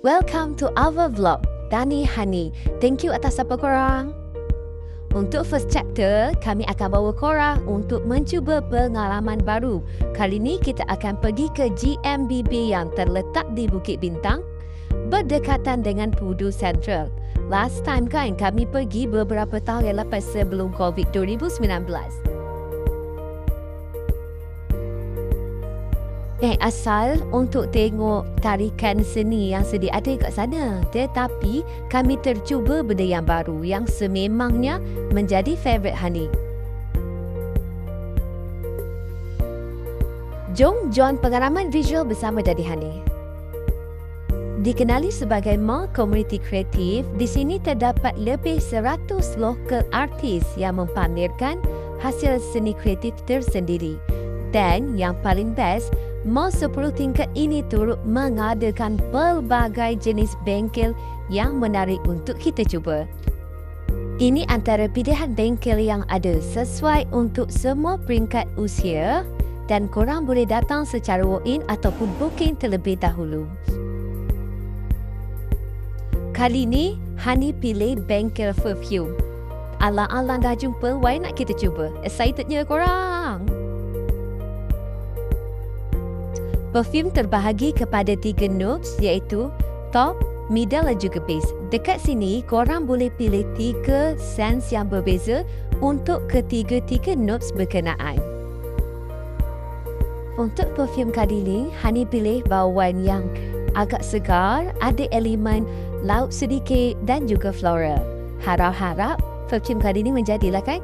Welcome to our vlog, Dani Hani. Thank you atas support korang. Untuk first chapter, kami akan bawa korang untuk mencuba pengalaman baru. Kali ni kita akan pergi ke GMBB yang terletak di Bukit Bintang, berdekatan dengan Pudu Central. Last time kan kami pergi beberapa tahun yang lepas sebelum COVID 2019. Asal untuk tengok tarikan seni yang sedia ada kat sana. Tetapi kami tercuba benda yang baru yang sememangnya menjadi favourite Hani. Jom join pengalaman visual bersama Dadi Hani. Dikenali sebagai mall komuniti kreatif, di sini terdapat lebih 100 local artis yang mempamerkan hasil seni kreatif tersendiri. Dan yang paling best, mall 10 tingkat ini turut mengadakan pelbagai jenis bengkel yang menarik untuk kita cuba. Ini antara pilihan bengkel yang ada sesuai untuk semua peringkat usia dan korang boleh datang secara walk-in ataupun booking terlebih dahulu. Kali ni, Hani pilih bengkel perfume. Alang-alang dah jumpa, why nak kita cuba? Excitednya korang! Perfume terbahagi kepada 3 notes iaitu top, middle dan juga base. Dekat sini, korang boleh pilih 3 scents yang berbeza untuk ketiga-tiga notes berkenaan. Untuk perfume kali ini, Hani pilih bauan yang agak segar, ada elemen laut sedikit dan juga floral. Harap-harap perfume kali ini menjadilah kan?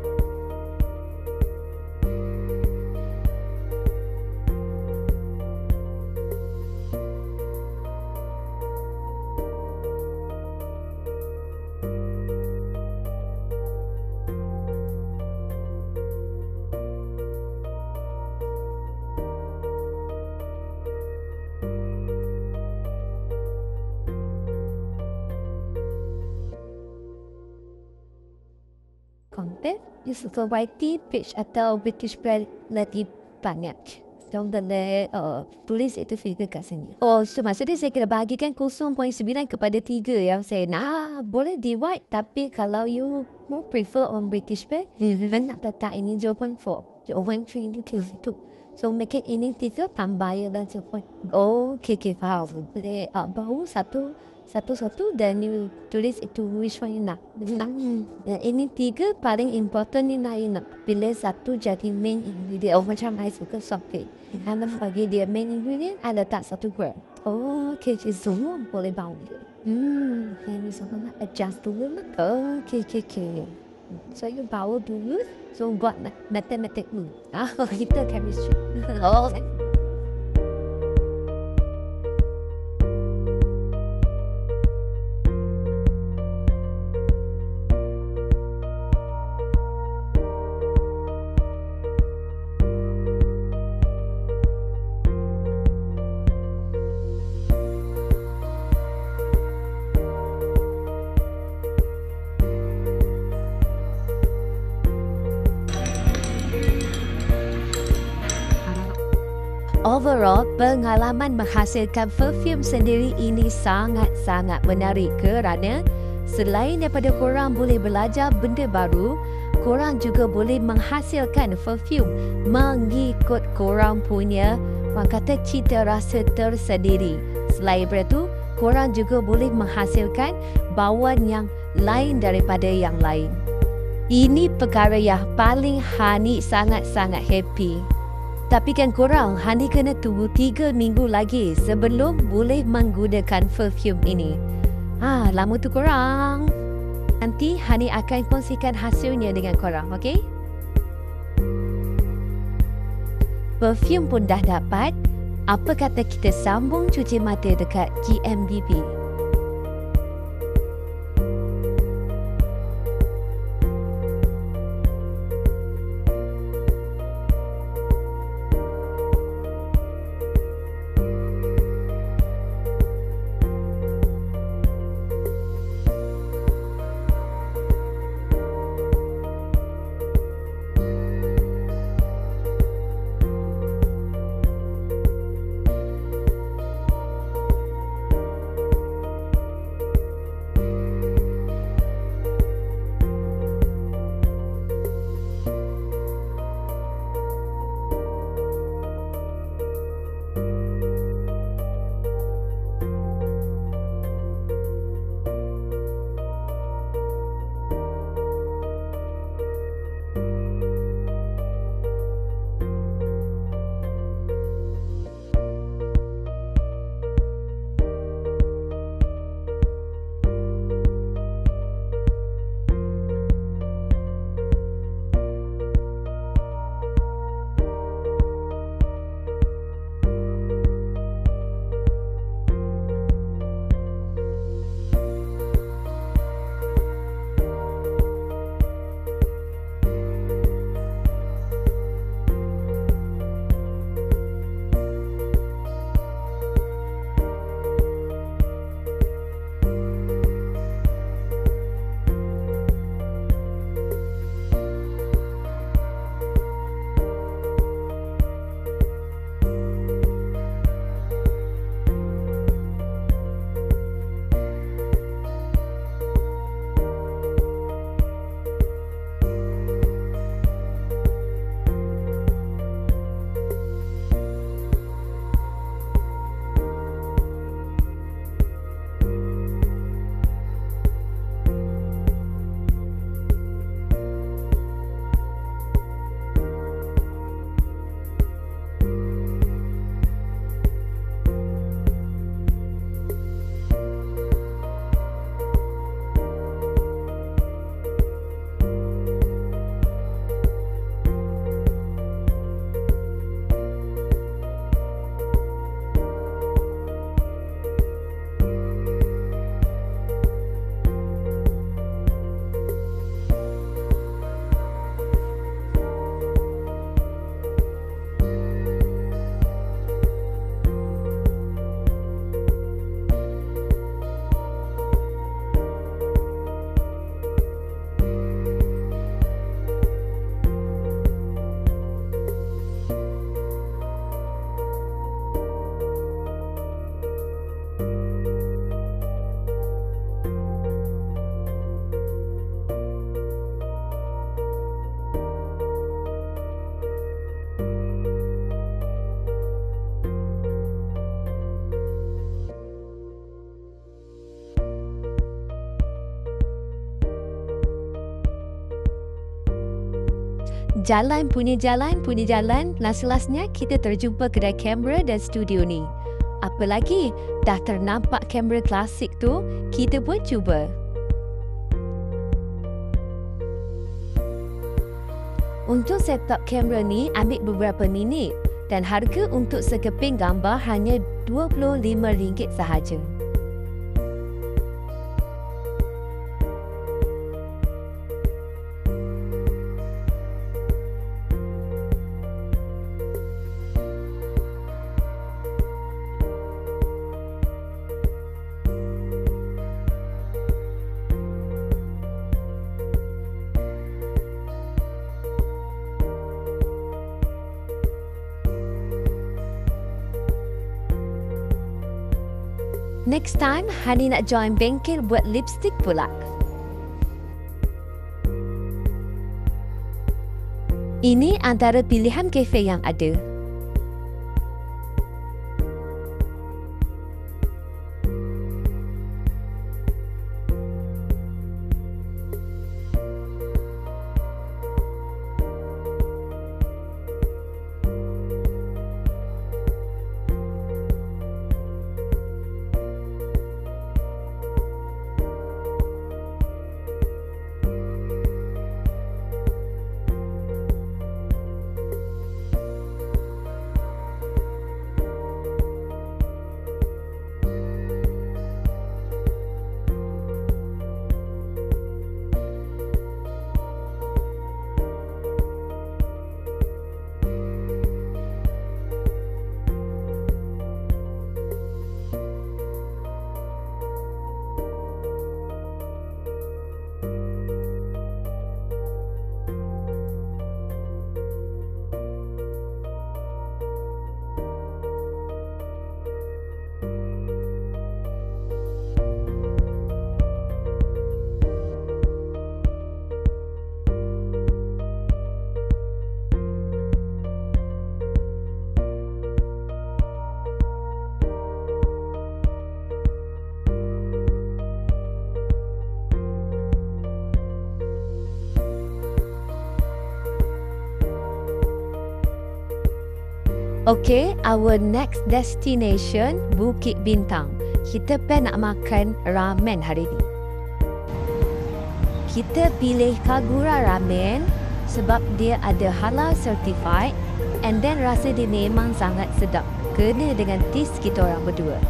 Content is variety page atau British brand lagi banyak. Jom tulis itu figure kat sini. Oh, so maksudnya saya kena bahagikan 0.9 kepada 3 yang saya nak. Boleh divide, tapi kalau you more prefer on British brand, nak letak ini 0.4. 0.3 ini tu. So make it ini 3 tambah dan 0.4. Oh, okay, faham. Boleh bau satu dan you tulis itu which one you nak. Ini 3 paling important ni nak pilih satu jadi main ingredient. Oh, macam I suka soft. Anda bagi dia main ingredient, I letak 1 gram. Oh, okay, semua boleh bau dia. Ini semua nak adjust dulu. Okay. So you bau dulu, so buat matematik dulu. Kita chemistry. Oh, overall, pengalaman menghasilkan perfume sendiri ini sangat-sangat menarik kerana selain daripada korang boleh belajar benda baru, korang juga boleh menghasilkan perfume mengikut korang punya orang kata cita rasa tersendiri. Selain daripada itu, korang juga boleh menghasilkan bauan yang lain daripada yang lain. Ini perkara yang paling Hani sangat-sangat happy. Tapi kan korang, Hani kena tunggu 3 minggu lagi sebelum boleh menggunakan perfume ini. Lama tu korang. Nanti Hani akan kongsikan hasilnya dengan korang, okey? Perfume pun dah dapat. Apa kata kita sambung cuci mata dekat GMBB? jalan, last-lastnya kita terjumpa kedai kamera dan studio ni. Apa lagi, dah ternampak kamera klasik tu, kita pun cuba. Untuk setup kamera ni ambil beberapa minit dan harga untuk sekeping gambar hanya RM25 sahaja. Next time, Hani nak join bengkel buat lipstick pula. Ini antara pilihan kafe yang ada. Okay, our next destination Bukit Bintang. Kita plan nak makan ramen hari ni. Kita pilih Kagura Ramen sebab dia ada halal certified and then rasa dia memang sangat sedap. Kena dengan taste kita orang berdua.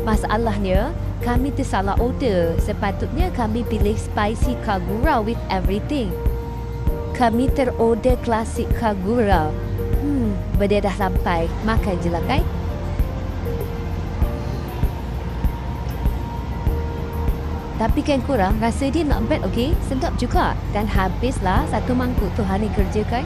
Masalahnya, kami tersalah order. Sepatutnya kami pilih spicy Kagura with everything. Kami terorder klasik Kagura. Dia dah sampai. Makan je lah kan? Tapi kan korang rasa dia not bad, okay? Sedap juga. Dan habislah satu mangkuk tu Hani kerjakan.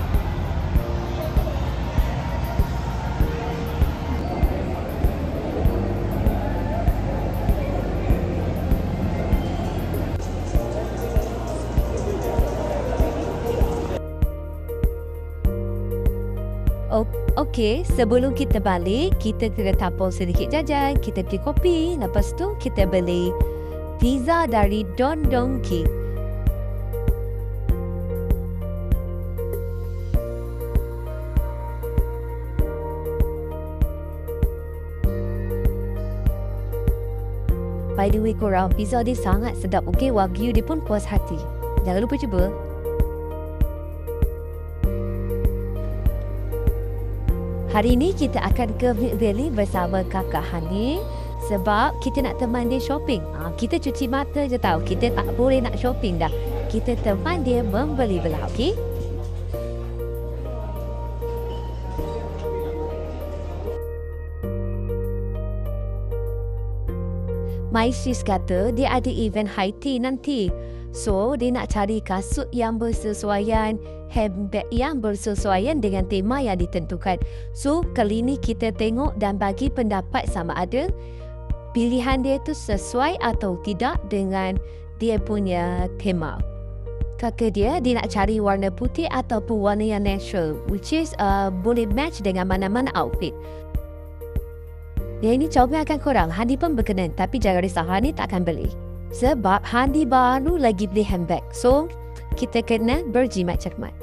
Okey, sebelum kita balik, kita kena tapau sedikit jajan, kita beli kopi, lepas tu kita beli pizza dari Don Donki. By the way korang, pizza dia sangat sedap, okey? Wagyu dia pun puas hati. Jangan lupa cuba. Hari ni kita akan ke Mid Valley bersama kakak Hani sebab kita nak teman dia shopping. Kita cuci mata je tau. Kita tak boleh nak shopping dah. Kita teman dia membeli belah, okey? My sis kata dia ada event high tea nanti. So, dia nak cari kasut yang bersesuaian, handbag yang bersesuaian dengan tema yang ditentukan. So, kali ni kita tengok dan bagi pendapat sama ada pilihan dia tu sesuai atau tidak dengan dia punya tema. Kata dia nak cari warna putih ataupun warna yang natural, which is boleh match dengan mana-mana outfit. Yang ini cobakan korang. Hani pun berkenan, tapi jangan risau, Hani tak akan beli. Sebab Hani baru lagi beli handbag. So, kita kena berjimat cermat.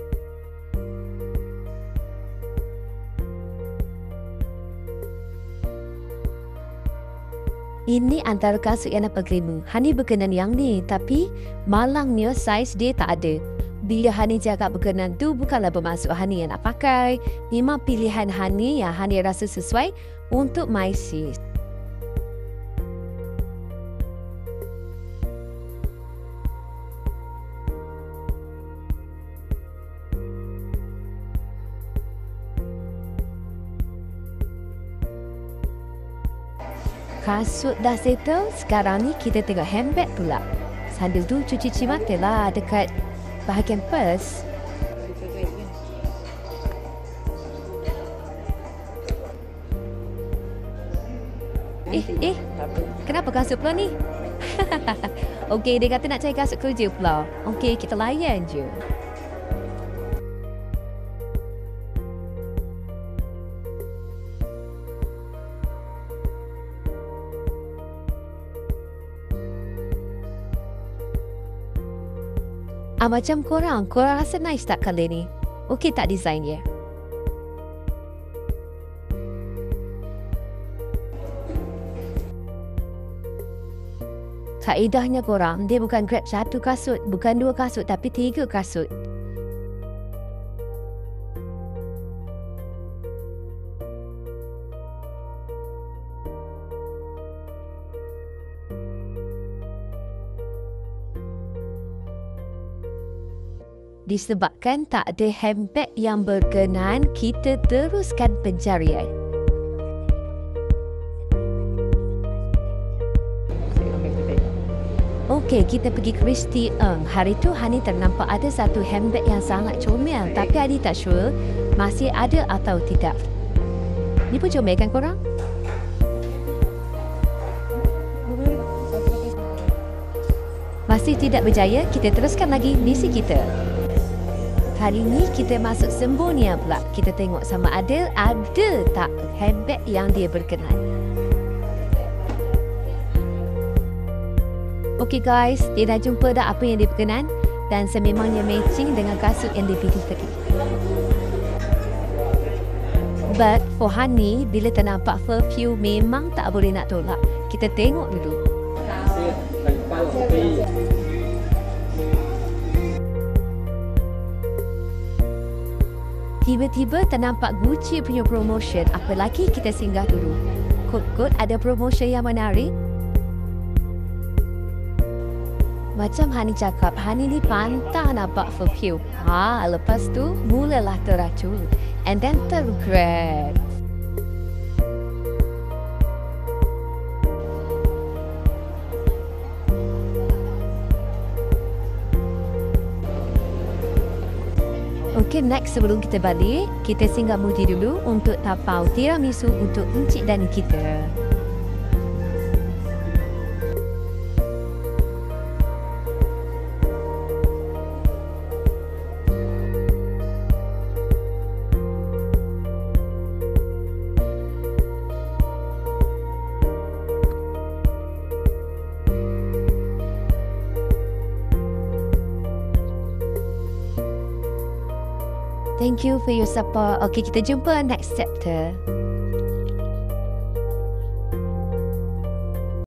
Ini antara kasut yang nak terima. Hani berkenan yang ni, tapi malangnya saiz dia tak ada. Bila Hani cakap berkenan tu bukanlah bermaksud Hani yang nak pakai. Memang pilihan Hani yang Hani rasa sesuai untuk my sis. Kasut dah settle, sekarang ni kita tengok handbag pula. Sambil tu cuci mata lah dekat bahagian purse. Kenapa kasut pula ni? Okey, dia kata nak cari kasut kerja pula. Okey, kita layan je. Macam korang rasa nice tak kali ni? Okey tak design dia? Kaedahnya korang, dia bukan grab satu kasut, bukan dua kasut, tapi 3 kasut. Disebabkan tak ada handbag yang berkenan, kita teruskan pencarian. Okey, kita pergi Christy Ng. Hari tu Hani ternampak ada satu handbag yang sangat comel, tapi Hani tak sure masih ada atau tidak. Ni pun comel kan korang? Masih tidak berjaya, kita teruskan lagi misi kita. Kali ni kita masuk Sembonia pula. Kita tengok sama ada tak handbag yang dia berkenan. Okey guys, dia dah jumpa dah apa yang dia berkenan dan sememangnya matching dengan kasut yang dia pilih tadi. But for Hani, bila ternampak perfume memang tak boleh nak tolak. Kita tengok dulu. Tiba-tiba ternampak Gucci punya promotion. Apa lagi, kita singgah dulu. Kod-kod ada promotion yang menarik. Macam Hani cakap, Hani ni pantang nampak perfume. Lepas tu mulalah teracun. And then terregret. Okay, next sebelum kita balik, kita singgah Muji dulu untuk tapau tiramisu untuk encik dan kita. Thank you for your support. Okay, kita jumpa next chapter.